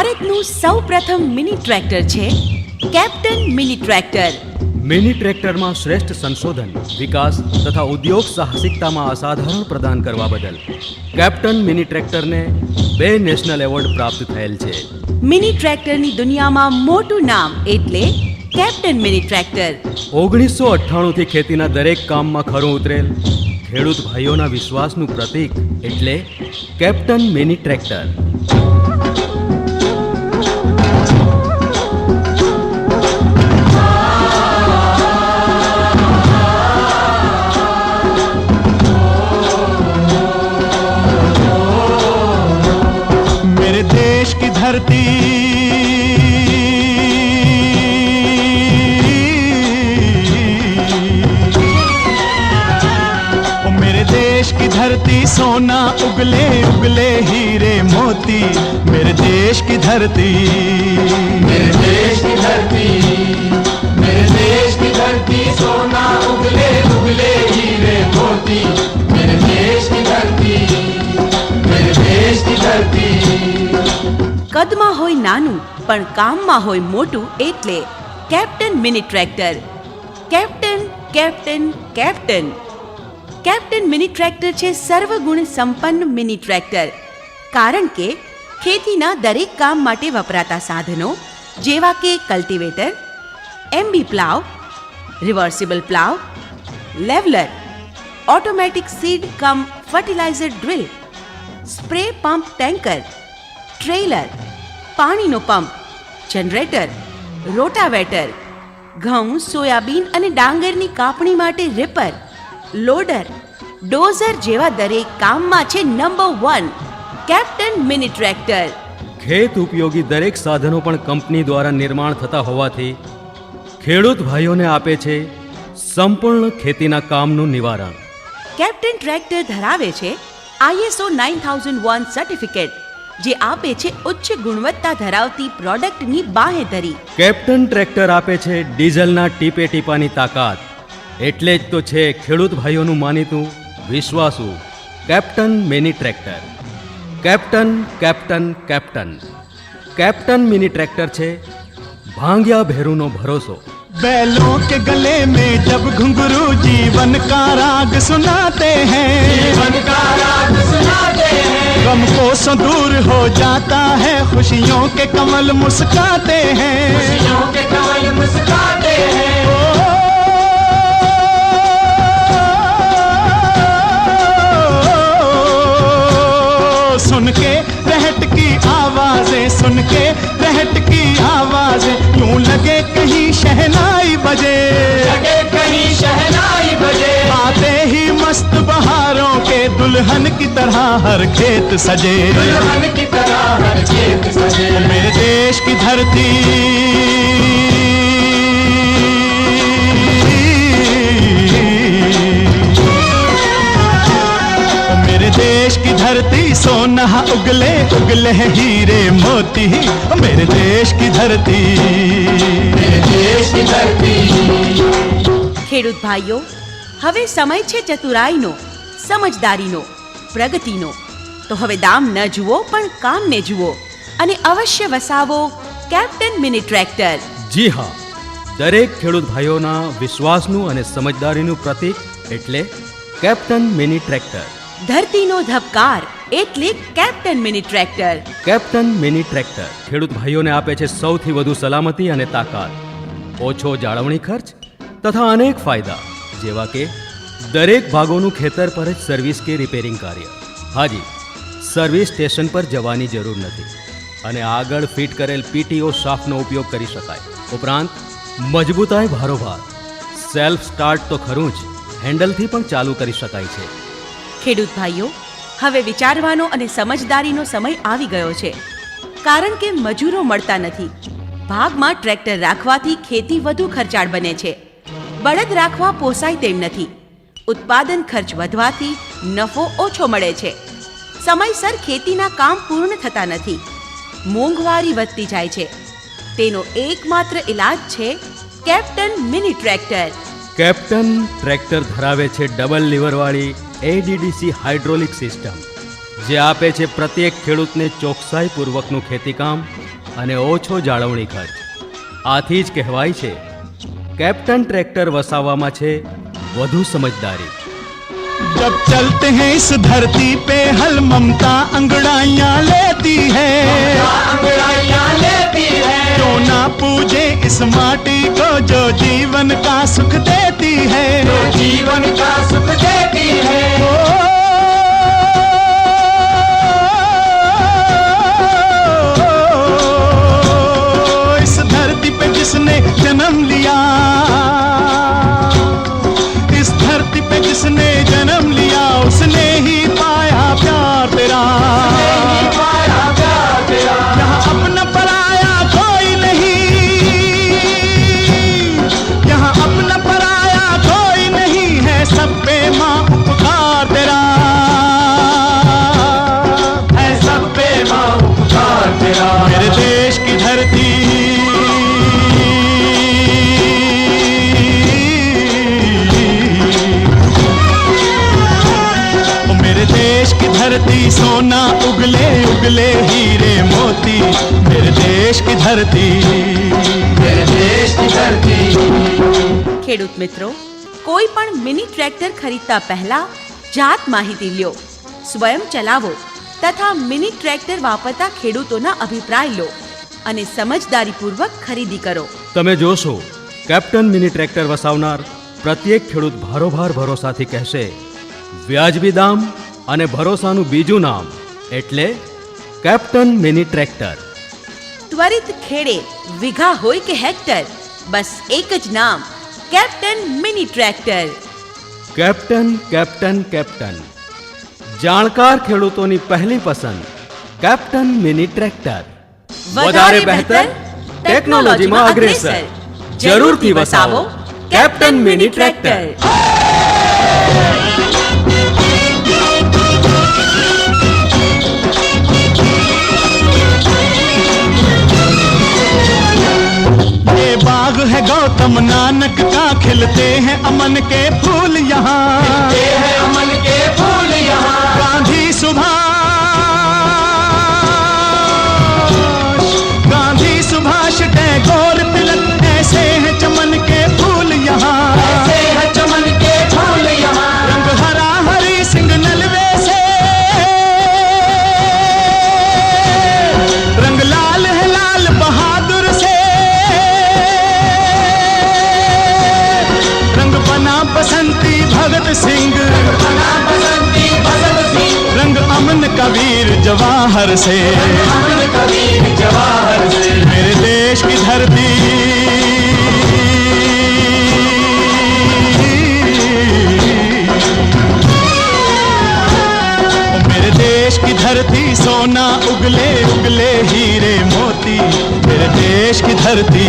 ભારતનું સૌપ્રથમ mini tractor છે કેપ્ટન મિની ટ્રેક્ટર. મિની ટ્રેક્ટરમાં શ્રેષ્ઠ સંશોધન, વિકાસ તથા ઉદ્યોગ સાહસિકતામાં અસાધારણ પ્રદાન કરવા બદલ કેપ્ટન મિની ટ્રેક્ટરને 2 નેશનલ એવોર્ડ પ્રાપ્ત થયેલ છે. મિની ટ્રેક્ટરની દુનિયામાં મોટું નામ એટલે કેપ્ટન મિની ટ્રેક્ટર. 1998થી ખેતીના દરેક કામમાં ખરું ઉતરેલ ખેડૂત ભાઈઓના વિશ્વાસનું પ્રતીક એટલે કેપ્ટન મિની ટ્રેક્ટર. मेरे देश की धरती धरती सोना उगले उगले हीरे मोती. मेरे देश की धरती, मेरे देश की धरती, मेरे देश की धरती सोना उगले उगले हीरे मोती. मेरे देश की धरती, मेरे देश की धरती. કદમાં હોય નાનું પણ કામમાં હોય મોટું એટલે captain mini tractor. Captain captain captain captain mini tractor છે સર્વગુણ સંપન્ન મિની ટ્રેક્ટર. કારણ કે ખેતીના દરેક કામ માટે વપરાતા સાધનો જેવા કે cultivator, MB plough, reversible plough, leveller, automatic seed cum fertiliser drill, spray pump tanker, trailer, પાણીનો પંપ, જનરેટર, રોટાવેટર, ઘઉં, સોયાબીન અને ડાંગરની કાપણી માટે રીપર, લોડર, ડોઝર જેવા દરેક કામમાં છે નંબર 1 કેપ્ટન મિની ટ્રેક્ટર. ખેત ઉપયોગી દરેક સાધનો પણ કંપની દ્વારા નિર્માણ થતા હોવાથી ખેડૂત ભાઈઓને આપે છે સંપૂર્ણ ખેતીના કામનું નિવારણ. કેપ્ટન ટ્રેક્ટર ધરાવે છે ISO 9001 સર્ટિફિકેટ, જે આપે છે ઉચ્ચ ગુણવત્તા ધરાવતી પ્રોડક્ટની બાંહેધરી. કેપ્ટન ટ્રેક્ટર આપે છે ડીઝલના ટીપે ટીપાની તાકાત. એટલે જ તો છે ખેડૂત ભાઈઓનું માનીતું વિશ્વાસુ captain mini tractor. Captain captain captain captain mini tractor છે ભાંગ્યા ભેરુનો ભરોસો. बैलों के गले में जब घुंघरू जीवन का राग सुनाते हैं, जीवन का राग सुनाते हैं. गम को सो दूर हो जाता है, खुशियों के कमल मुस्काते हैं, खुशियों के कमल मुस्काते हैं. सुन के रहट की आवाजें, सुन के रहट की आवाजें, यूं लगे कहीं शहनाई बजे, लगे कहीं शहनाई बजे. आते ही मस्त बहारों के दुल्हन की तरह हर खेत सजे, दुल्हन की तरह हर खेत सजे. मेरे देश की धरती, देश की धरती सोना उगले उगले हीरे मोती. मेरे देश की धरती, मेरे देश की धरती. ખેડૂત ભાઈઓ, હવે સમય છે ચતુરાઈનો, સમજદારીનો, પ્રગતિનો. તો હવે દામ ન જુઓ પણ કામને જુઓ અને અવશ્ય વસાવો કેપ્ટન મિની ટ્રેક્ટર. જી હા, દરેક ખેડૂત ભાઈઓના વિશ્વાસનું અને સમજદારીનું પ્રતીક એટલે કેપ્ટન મિની ટ્રેક્ટર. ધરતીનો ધબકાર એટલે captain mini tractor. Captain mini tractor ખેડૂત ભાઈઓને આપે છે સૌથી વધુ સલામતી અને તાકાત, ઓછો જાળવણી ખર્ચ તથા અનેક ફાયદા, જેવા કે દરેક ભાગોનું ખેતર પર જ સર્વિસ કે રિપેરિંગ કાર્ય. હાજી, સર્વિસ સ્ટેશન પર જવાની જરૂર નથી અને આગળ ફિટ કરેલ PTO શાફ્ટનો ઉપયોગ કરી શકાય. ઉપરાંત મજબૂતાઈ ભારોભાર, સેલ્ફ સ્ટાર્ટ તો ખરું જ, હેન્ડલથી પણ ચાલુ કરી શકાય છે. ખેડૂત ભાઈઓ, હવે વિચારવાનો અને સમજદારીનો સમય આવી ગયો છે. કારણ કે મજૂરો મળતા નથી. ભાગમાં ટ્રેક્ટર રાખવાથી ખેતી વધુ ખર્ચાળ બને છે. બળદ રાખવા પોસાય તેમ નથી. ઉત્પાદન ખર્ચ વધવાથી નફો ઓછો મળે છે. સમયસર ખેતીના કામ પૂર્ણ થતા નથી. મોંઘવારી વધતી જાય છે. તેનો એકમાત્ર ઇલાજ છે captain mini tractor. Captain tractor ધરાવે છે ડબલ લીવરવાળી ADDC હાઇડ્રોલિક સિસ્ટમ, જે આપે છે પ્રત્યેક ખેડૂતને ચોકસાઈપૂર્વકનું ખેતીકામ અને ઓછો જાળવણી ખર્ચ. આથી જ કહેવાય છે કેપ્ટન ટ્રેક્ટર વસાવવામાં છે વધુ સમજદારી. जब चलते हैं इस धरती पे हल ममता अंगड़ाइयाँ लेती है, जो ना पूजे इस माटी को जो जीवन का सुख देती है, जीवन का सुख देती है. इस धरती पे जिसने जन्म लिया, इस धरती पे जिसने जन्म लिया, उसने ही पाया प्यार तेरा. यहाँ अपना पराया कोई नहीं, यहाँ अपना पराया कोई नहीं है, सब पे माँ उपकार तेरा है, सब पे माँ उपकार तेरा. मेरे देश की धरती, देश की धरती सोना उगले उगले हीरे मोती, मेरे देश की धरती, मेरे देश की धरती. ખેડૂત મિત્રો, કોઈ પણ મિની ટ્રેક્ટર ખરીદતા પહેલા જાત માહિતી લ્યો, સ્વયં ચલાવો તથા મિની ટ્રેક્ટર વાપરતા ખેડૂતોના અભિપ્રાય લો અને સમજદારીપૂર્વક ખરીદી કરો. તમે જોશો કેપ્ટન મિની ટ્રેક્ટર વસાવનાર પ્રત્યેક ખેડૂત ભારોભાર ભરોસાથી કહેશે વ્યાજબી દામ અને ભરોસાનું બીજું નામ એટલે કેપ્ટન મિની ટ્રેક્ટર. ત્વરિત ખેડે વીઘા હોય કે હેક્ટર, બસ એક જ નામ captain mini tractor. Captain captain captain જાણકાર ખેડૂતોની પહેલી પસંદ કેપ્ટન મિની ટ્રેક્ટર. વધારે બહેતર, ટેકનોલોજીમાં અગ્રેસર. જરૂરથી વસાવો કેપ્ટન મિની ટ્રેક્ટર. ये बाग है गौतम नानक का, खिलते हैं अमन के फूल यहाँ, अमन के फूल यहाँ. गांधी सुभाष, गांधी सुभाष टैगोर तिलक, ऐसे हैं चमन के फूल यहाँ, ऐसे हैं चमन के फूल यहाँ. रंग हरा हरी सिंह नलवे से, रंग लाल है लाल बहादुर से, रंग बना बसंती भगत सिंह, रंग अमन कबीर जवाहर से, मेरे देश की धरती, मेरे देश की धरती सोना उगले उगले हीरे मोती, मेरे देश की धरती.